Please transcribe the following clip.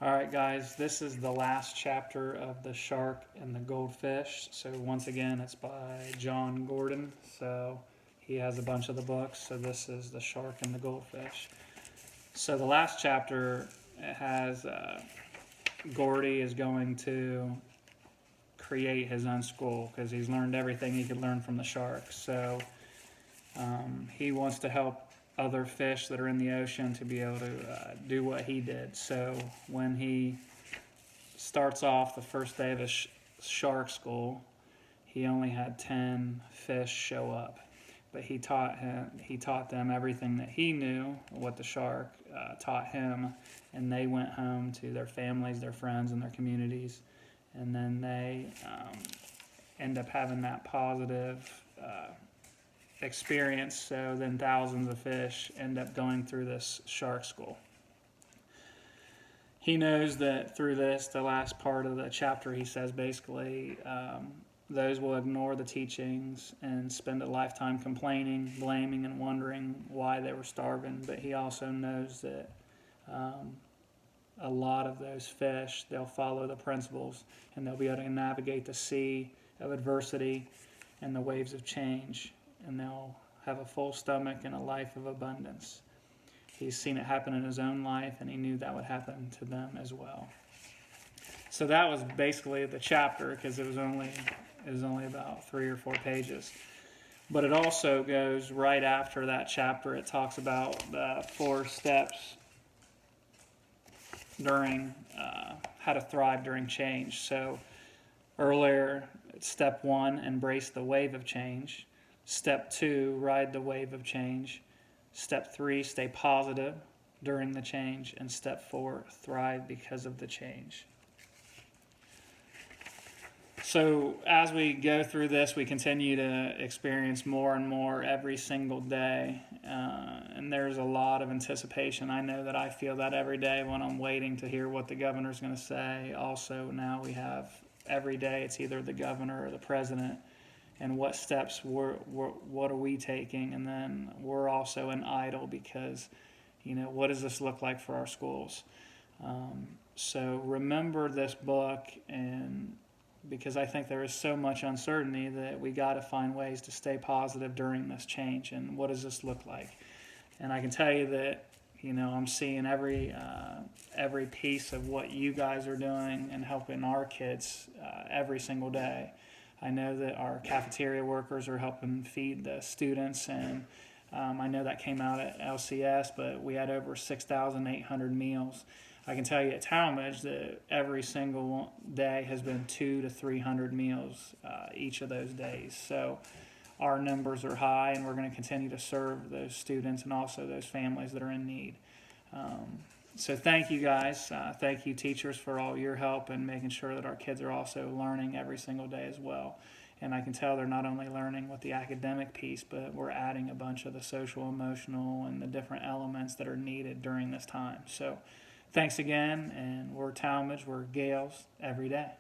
All right, guys, this is the last chapter of The Shark and the Goldfish. So, once again, it's by John Gordon. So, he has a bunch of the books. So, this is The Shark and the Goldfish. So, the last chapter has Gordy is going to create his own school because he's learned everything he could learn from the shark. So, he wants to help other fish that are in the ocean to be able to do what he did. So when he starts off the first day of his shark school, he only had 10 fish show up, but he taught them everything that he knew, what the shark taught him, and they went home to their families, their friends, and their communities, and then they end up having that positive experience. So then thousands of fish end up going through this shark school. He knows that through this, the last part of the chapter, he says basically, those will ignore the teachings and spend a lifetime complaining, blaming, and wondering why they were starving. But he also knows that a lot of those fish, they'll follow the principles and they'll be able to navigate the sea of adversity and the waves of change, and they'll have a full stomach and a life of abundance. He's seen it happen in his own life, and he knew that would happen to them as well. So that was basically the chapter, because it was only about 3 or 4 pages. But it also goes right after that chapter. It talks about the 4 steps during how to thrive during change. So earlier, step 1, embrace the wave of change. Step 2, ride the wave of change. Step 3, stay positive during the change. And step 4, thrive because of the change. So as we go through this, we continue to experience more and more every single day. And there's a lot of anticipation. I know that I feel that every day when I'm waiting to hear what the governor's going to say. Also, now we have every day it's either the governor or the president. And what steps what are we taking? And then we're also in idle because, what does this look like for our schools? So remember this book, and because I think there is so much uncertainty that we got to find ways to stay positive during this change. And what does this look like? And I can tell you that, I'm seeing every piece of what you guys are doing and helping our kids every single day. I know that our cafeteria workers are helping feed the students, and I know that came out at LCS, but we had over 6,800 meals. I can tell you at Talmadge that every single day has been 200 to 300 meals each of those days. So our numbers are high, and we're going to continue to serve those students and also those families that are in need. So thank you guys. Thank you teachers for all your help and making sure that our kids are also learning every single day as well. And I can tell they're not only learning with the academic piece, but we're adding a bunch of the social, emotional, and the different elements that are needed during this time. So thanks again, and we're Talmadge, we're Gales every day.